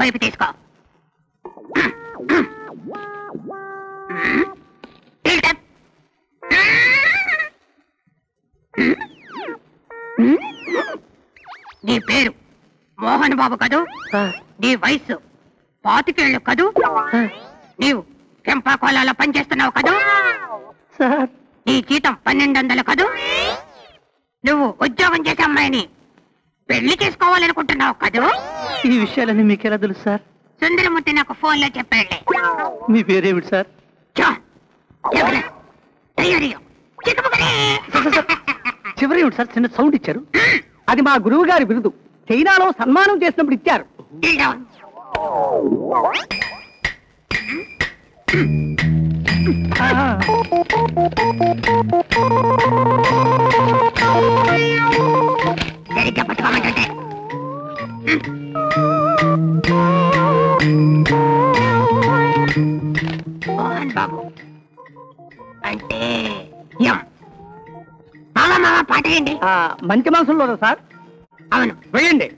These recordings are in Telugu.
వైపు తీసుకో. నీ పేరు మోహన్ బాబు కదూ? నీ వయసు 25 ఏళ్ళు కదూ? నీవు కెంపాకోలాలో పనిచేస్తున్నావు కదూ? నీ జీతం 1200 కదూ? నువ్వు ఉద్యోగం చేసే అమ్మాయిని పెళ్లి చేసుకోవాలనుకుంటున్నావు కదూ? ఈ విషయాలన్నీ మీకెలా తెలుసు సార్? సుందరమూర్తి నాకు ఫోన్ లో చెప్పాడులే. మీ పేరేమిటి సార్? చివరి ఏమిటి సార్? చిన్న సౌండ్ ఇచ్చారు. అది మా గురువు గారి బిరుదు. చైనాలో సన్మానం చేసినప్పుడు ఇచ్చారు. సరిగ్గా పట్టుకోమంటే మోహన్ బాబు అంటే మామ మామ పాట వేయండి. మంచి మనసులో సార్? అవును, వేయండి.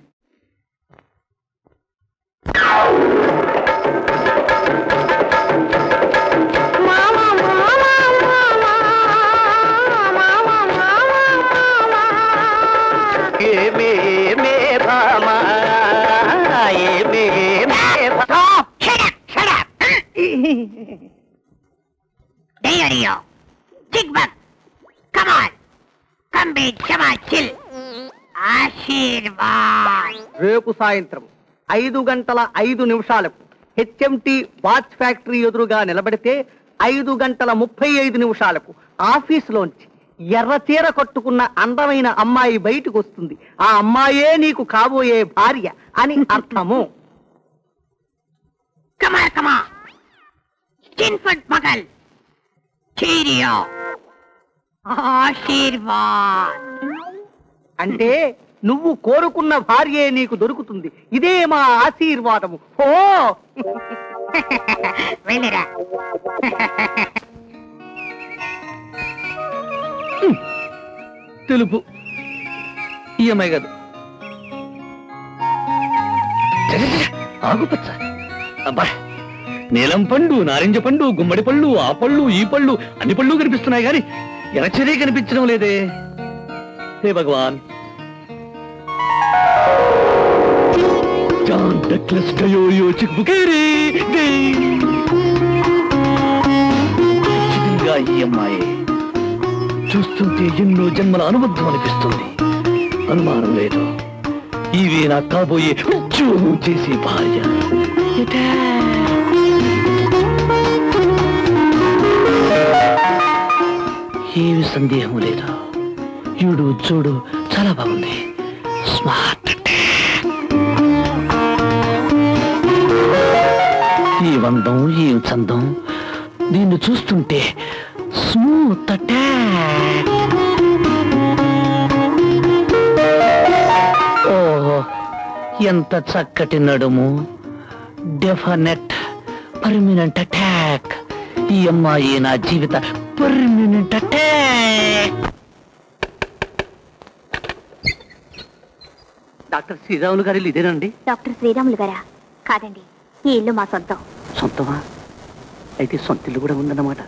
రేపు సాయంత్రం 5 గంటల 5 నిమిషాలకు హెచ్ఎంటి వాచ్ ఫ్యాక్టరీ ఎదురుగా నిలబడితే 5 గంటల 35 నిమిషాలకు ఆఫీసులోంచి ఎర్ర చీర కట్టుకున్న అందమైన అమ్మాయి బయటకు వస్తుంది. ఆ అమ్మాయే నీకు కాబోయే భార్య అని అర్థము. అంటే నువ్వు కోరుకున్న భార్యే నీకు దొరుకుతుంది. ఇదే మా ఆశీర్వాదము. ఓ వెళ్ళిరా. తెలుపు ఈఎంఐ కాదు, ఆకుపచ్చ. అబ్బా, నీలం పండు, నారింజ పండు, గుమ్మడి పళ్ళు, ఆ పళ్ళు, ఈ పళ్ళు, అన్ని పళ్ళు కనిపిస్తున్నాయి కానీ ఎరచరే కనిపించడం లేదే. హే భగవాన్. ఈ అమ్మాయి చూస్తుంటే ఎన్నో జన్మల అనుబంధం అనిపిస్తుంది. అనుమానం లేదు, ఇవే నా కాబోయే ఉద్యోగం చేసే భార్య. ఏమి సందేహం లేదు. ఈడు చూడు చాలా బాగుంది. స్మార్ట్. ఈ వందం, ఈ చందం, దీన్ని చూస్తుంటే స్మూత్ అటాక్. ఓహో, ఎంత చక్కటి నడుము. Definite permanent attack. ఈ అమ్మాయి నా జీవిత పర్మనెంట్ అటాక్. డాక్టర్ శ్రీరాములు గారి ఇల్లు ఇదేనండి? డాక్టర్ శ్రీరాములు గారా? కాదండి, ఈ ఇల్లు మా సొంతం. సొంతమా? అయితే సొంత ఇల్లు కూడా ఉందన్నమాట.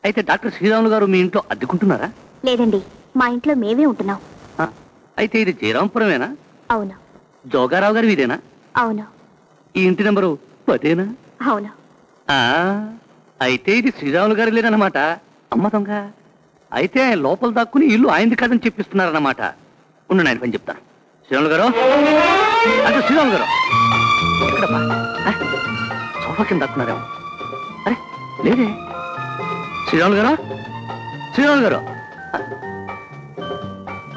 అయితే డాక్టర్ శ్రీరాములు గారు మీ ఇంట్లో అద్దెకుంటున్నారా? లేదండి, మా ఇంట్లో మేమే ఉంటున్నాం. అయితే ఇది జయరాంపురమేనా? అవును. జోగారావు గారు ఇదేనా? అవును. ఈ ఇంటి నెంబరు 10ఏనా? అవును. అయితే ఇది శ్రీరాములు గారు లేదన్నమాట. అమ్మ దొంగ. అయితే ఆయన లోపల దాక్కుని ఇల్లు ఆయనది కాదని చెప్పిస్తున్నారన్నమాట. ఉండండి, ఆయన పని చెప్తాను. శ్రీరాములు గారు, డాక్టర్ శ్రీరాములు గారు ఎక్కడమ్మా? సోఫా కింద దాక్కున్నారేమో. అరే లేదే. శ్రీరాములు గారు, శ్రీరాములు గారు.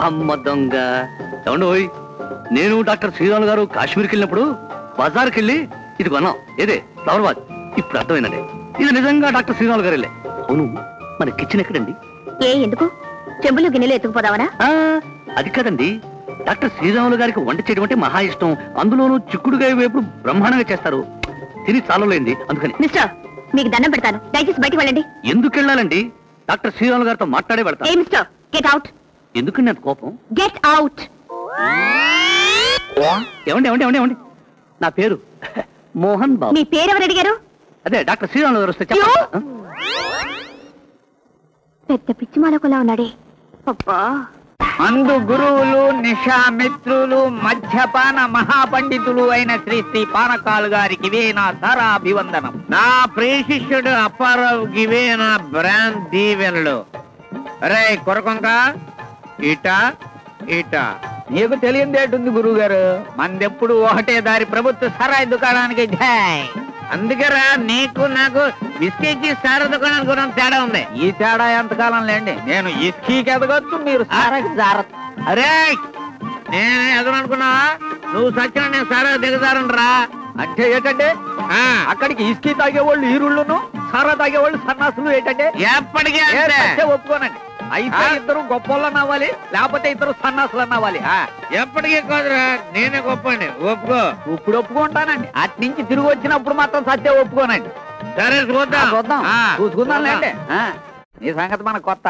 అమ్మ దొంగ. ఏమండి ఓయ్, నేను డాక్టర్ శ్రీరాములు గారు కాశ్మీర్కి వెళ్ళినప్పుడు బజార్కి వెళ్ళి ఇది కొన్నాం. ఏదే ఫ్లవర్ వాజ్. ఇప్పుడు అర్థమైందండి, ఇది నిజంగా డాక్టర్ శ్రీరాములు గారు వెళ్ళే. అవును, మన కిచెన్ ఎక్కడండి? ఎందుకు చెంబులు గిన్నెలు ఎత్తుకుపోదావనా? అది కాదండి, డాక్టర్ శ్రీరాములు గారికి వంట చేయడం అంటే మహా ఇష్టం. అందులోనూ చిక్కుడుగా వేపుడు బ్రహ్మాండంగా చేస్తారు. తిని చాలలేంది, అందుకని. మిస్టర్, మీకు దండం పెడతాను, దయచేసి బయటికి వెళ్ళండి. ఎందుకు వెళ్ళాలండి? డాక్టర్ శ్రీరాములు గారితో మాట్లాడే వెళ్తాను. ఏ మిస్టర్, గెట్ అవుట్. ఎందుకండి అంత కోపం? Get out. ఏమండి ఏమండి ఏమండి ఏమండి, నా పేరు మోహన్ బాబు. మీ పేరెవరు అడిగారు? అదే డాక్టర్ శ్రీరాములు గారు వస్తే చెప్పండి. పెద్ద పిచ్చిమాలకులా ఉన్నాడే. అబ్బా, అందు గురువులు, నిషామిత్రులు, మద్యపాన మహాపండితులు అయిన శ్రీ శ్రీ పానకాలు గారికి ఇవే నా సారాభివందనం. నా ప్రియ శిష్యుడు అప్పారావుకి ఇవే నా బ్రాండ్ దీవెనలు. రే కొరకొంక, ఇట ఇట. నీకు తెలియదేటుంది గురువు గారు, మందెప్పుడు ఒకటే దారి ప్రభుత్వ సరాయి దుకాణానికి జై. అందుకేరా నీకు నాకు బిస్కెట్కి సారా దుకాణానికి కూడా తేడా ఉంది. ఈ తేడా ఎంతకాలం లేండి, నేను ఇస్కీకి ఎదగొచ్చు, మీరు సారాకి జారచ్చు. అరే నేను ఎదరనుకున్నావా? నువ్వు సచ్చిన నేను సారా దిగజారంట్రా. అంటే ఏంటంటే అక్కడికి ఇస్కీ తాగేవాళ్ళు ఈరుళ్ళును, సారా తాగేవాళ్ళు సన్నాసులు ఏంటంటే ఎప్పటికీ ఒప్పుకోనండి. అయితే ఇద్దరు గొప్పలు అవ్వాలి, లేకపోతే ఇద్దరు సన్నాసులు అవ్వాలి. ఎప్పటికీ కాదురా, నేనే గొప్పండి. ఒప్పుకో. ఇప్పుడు ఒప్పుకుంటానండి, అటు నుంచి తిరిగి వచ్చినప్పుడు మాత్రం సత్య ఒప్పుకోనండి. సరే చూద్దాం. చూసుకుందాంలేండి. నీ సంగతి మనకు కొత్త.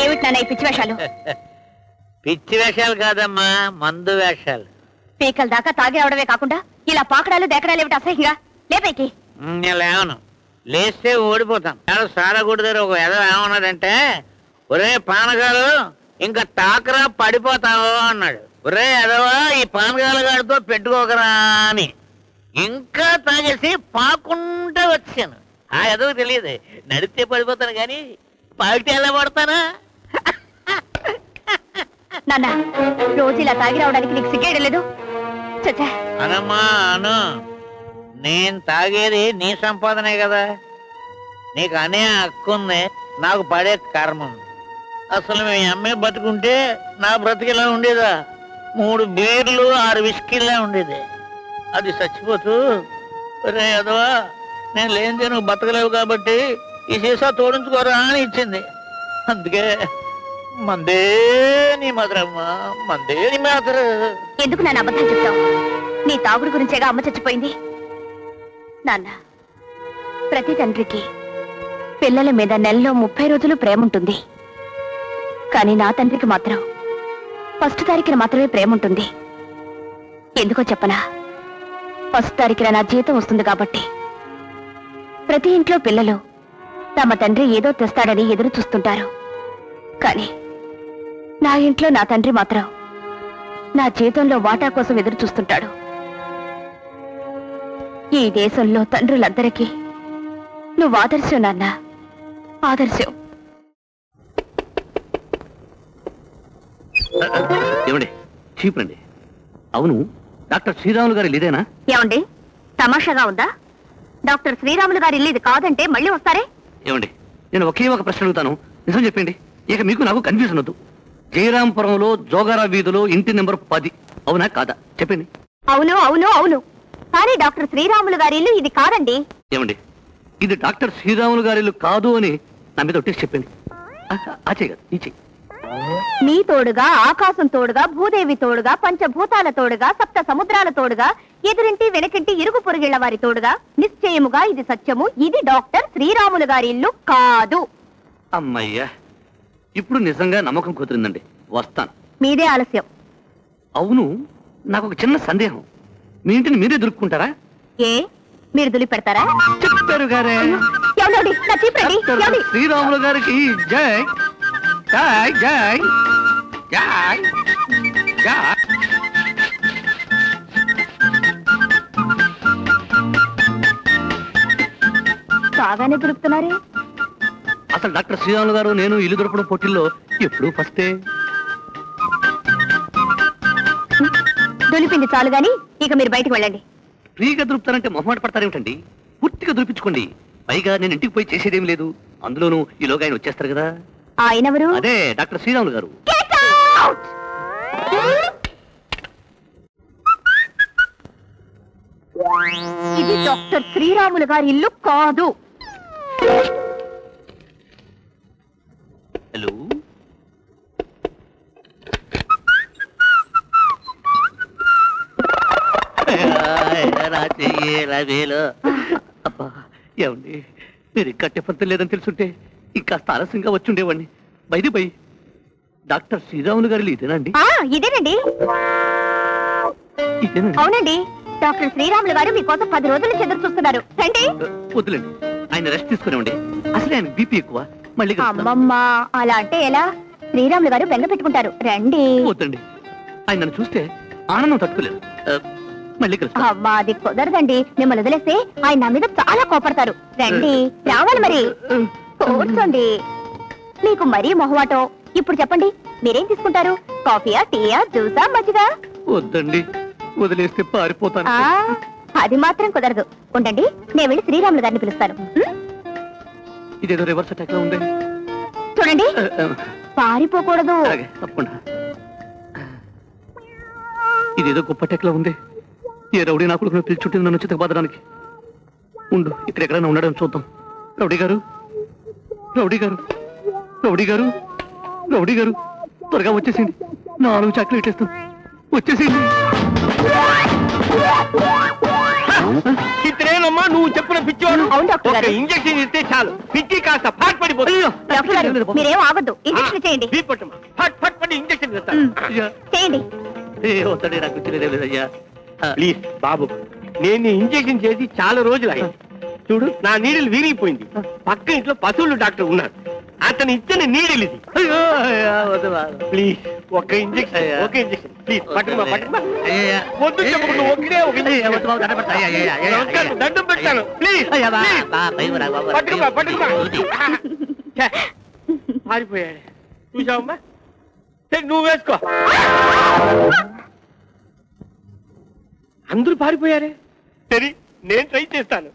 ఏమిటి నాన్న ఈ పిచ్చి వేషాలు? పిచ్చి వేషాలు కాదమ్మా, మందు వేషాలు. పీకల దాకా తాగి రావడమే కాకుండా ఇలా పాకడాలు దేకడాలు ఏమిటి అసహ్యంగా? లేపైకి. నేను లేవను, లేస్తే ఓడిపోతాం. సారగుడి దగ్గర ఒక ఎదవ ఏమన్నాడంటే, ఒరే పానగాలు ఇంకా తాకరా పడిపోతావు అన్నాడు. ఒరే ఎదవా ఈ పానగాల గాడితో పెట్టుకోకరా అని ఇంకా తాగేసి పాకుంటా వచ్చాను. ఆ ఎదవ తెలియదు, నడితే పడిపోతాను కానీ పాకితే ఎలా పడతానా? నాన్న, రోజు ఇలా తాగి రావడానికి నీకు సిగ్గేయడం లేదు? చచ్చా, అనమ్మా అను, నేను తాగేది నీ సంపాదనే కదా. నీకు అనే హక్కు ఉంది, నాకు పడే కర్మ ఉంది. అసలు మీ అమ్మే బతుకుంటే నా బ్రతికిలా ఉండేదా? 3 బీర్లు 6 విస్కీలా ఉండేది. అది చచ్చిపోతూ రే అదవా నేను లేనిదే నువ్వు బతకలేవు కాబట్టి ఈ సీసా తోడించుకోరా అని ఇచ్చింది. అందుకే మందే నీ మాత్రమ్మ, మందే నీ మాత్ర. ఎందుకు నాన్న అబద్ధం చెప్తావు? నీ తాగుడు గురించేగా అమ్మ చచ్చిపోయింది. నాన్న, ప్రతి తండ్రికి పిల్లల మీద నెలలో 30 రోజులు ప్రేమ ఉంటుంది. కానీ నా తండ్రికి మాత్రం ఫస్ట్ తారీఖున మాత్రమే ప్రేమ ఉంటుంది. ఎందుకో చెప్పనా? ఫస్ట్ తారీఖున నా జీతం వస్తుంది కాబట్టి. ప్రతి ఇంట్లో పిల్లలు తమ తండ్రి ఏదో తెస్తాడని ఎదురు చూస్తుంటారు. కానీ నా ఇంట్లో నా తండ్రి మాత్రం నా జీతంలో వాటా కోసం ఎదురు చూస్తుంటాడు. ఈ దేశంలో తండ్రులందరికీ నువ్వు ఆదర్శం నాన్న, ఆదర్శం. ఏమండి చీపురండి. అవును, డాక్టర్ శ్రీరాములు గారి ఇదేనా? ఏమండి తమాషాగా ఉందా? డాక్టర్ శ్రీరాములు గారి ఇల్లు ఇది కాదంటే మళ్ళీ వస్తారే? ఏమండి నేను ఒకే ఒక ప్రశ్న అడుగుతాను, నిజం చెప్పండి. ఇక మీకు నాకు కన్ఫ్యూజన్ వద్దు. జయరాంపురంలో జోగారా వీధిలో ఇంటి నెంబర్ 10 అవునా కాదా చెప్పండి. అవును అవును అవును, కానీ డాక్టర్ శ్రీరాములు గారి ఇల్లు ఇది కాదండి. ఏమండి ఇది డాక్టర్ శ్రీరాములు గారి ఇల్లు కాదు అని నా మీద ఒట్టేసి చెప్పండి. ఆ చెయ్యి కాదు, ఈ చెయ్యి. మీ తోడుగా ఆకాశం తోడుగా భూదేవి తోడుగా పంచభూతాల తోడుగా సప్త సముద్రాల తోడుగా ఎదురింటి వెనకింటి ఇరుగు పొరుగిళ్ల వారి తోడుగా నిశ్చయముగా ఇది సత్యము, ఇది డాక్టర్ శ్రీరాములు గారి ఇల్లు కాదు. అమ్మయ్యా, ఇప్పుడు నిజంగా నమ్మకం కుదిరిందండి. వస్తాను. మీదే ఆలస్యం. అవును, నాకు ఒక చిన్న సందేహం. మీ ఇంటిని మీరే దొరుకుంటారా? ఏ మీరు దులి పెడతారా? చెప్పారు గారే. ఎవరండి? నా చీపండి. ఎవరి? శ్రీరాములు గారికి జై జై జై జై జై. బాగానే దొరుకుతున్నారే. అసలు డాక్టర్ శ్రీరాములు గారు నేను ఇల్లు దొరకడం పోటీల్లో ఎప్పుడు ఫస్టే. దులిపింది చాలు గాని ఇక మీరు బయటకు వెళ్ళండి. ఫ్రీగా దొరుకుతారంటే మొహమాట పడతారేమిటండి? పూర్తిగా దొరిపించుకోండి. పైగా నేను ఇంటికి పోయి చేసేదేం లేదు. అందులోనూ ఈలోగా ఆయన వచ్చేస్తారు కదా. ఆయనెవరు? అదే డాక్టర్ శ్రీరాములు గారు. ఇది డాక్టర్ శ్రీరాములు గారి ఇల్లు కాదు. హలో, అబ్బా ఏమండి, మీరు ఇంకా టిఫన్ లేదని తెలుసుంటే ఇంకాస్త ఆలస్యంగా వచ్చి ఉండేవాడిని. బై డాక్టర్ శ్రీరాములు గారి ఇదేనండి? ఇదేనండి. ఇదేనండి. అవునండి, డాక్టర్ శ్రీరాములు గారు మీకోసం 10 రోజుల నుంచి ఎదురు చూస్తున్నారు. రండి. వద్దులేండి, ఆయన రెస్ట్ తీసుకునివ్వండి. అసలే ఆయన బీపీ ఎక్కువ. మళ్ళీ కలుస్తాను. అమ్మమ్మ, అలా అంటే ఎలా? శ్రీరాములు గారు బెంగ పెట్టుకుంటారు. రండి. వద్దండి, ఆయన నన్ను చూస్తే ఆనందం తట్టుకోలేదు. మళ్ళీ కలుస్తాను. అమ్మా, అది కుదరదండి. మిమ్మల్ని వదిలేస్తే ఆయన నా మీద చాలా కోపడతారు. రండి, రావాలి మరి. కూర్చోండి. మీకు మరీ మొహమాటం. ఇప్పుడు చెప్పండి, మీరేం తీసుకుంటారు? కాఫీయా, టీయా, జ్యూసా, మజ్జిగా? వద్దండి, వదిలేస్తే పారిపోతాను. అది మాత్రం కుదరదు. ఉండండి, నేను వెళ్ళి శ్రీరాములు గారిని పిలుస్తాను. ఇదేదో రివర్స్ అటాక్ లో ఉంది. చూడండి, పారిపోకూడదు. తప్పకుండా. ఇదేదో గొప్ప అటాక్ లో ఉంది. ఏ రౌడీ నా కొడుకును పిలిచుంటుంది నన్ను చితక బాధడానికి. ఉండు, ఇక్కడ ఎక్కడైనా ఉండడం చూద్దాం. రౌడీ గారు, రౌడీ గారు, రౌడీ గారు, రౌడీ గారు, త్వరగా వచ్చేసింది. 4 చాక్లెట్ ఇస్తాం. వచ్చేసింది. చిత్రేనమ్మా నువ్వు చెప్పిన పిచ్చివాడు. అవును డాక్టర్ గారు. ఇంజక్షన్ ఇస్తే చాలు, పిచ్చి కాస్త ఫట్ పడిపోతుంది. డాక్టర్ గారు, మీరేం ఆగద్దు. ఇంజక్షన్ చేయండి. ఫట్ ఫట్ పడి ఇంజక్షన్ చేస్తాను. చేయండి. వద్దండి, నాకు తెలియలేదయ్యా. ప్లీజ్ బాబు, నేను ఇంజక్షన్ చేసి చాలా రోజులు అయింది. చూడు, నా నీడలు విరిగిపోయింది. పక్క ఇంట్లో పశువులు డాక్టర్ ఉన్నారు, అతను ఇచ్చిన నీడలు ఇది. ప్లీజ్ ఒక్క ఇంజక్షన్, ఒక ఇంజక్షన్ ప్లీజ్. పట్టుకుమా పట్టుకుమా. వద్దు చెప్పకుండా ఒక్కడే ఒక ఇంజక్షన్. దండం పెడతాను. ప్లీజ్ పట్టుకుమా పట్టుకుమా. పారిపోయాడు చూసావమ్మా. సరే నువ్వు వేసుకో. అందరూ పారిపోయారే. సరే నేను ట్రై చేస్తాను.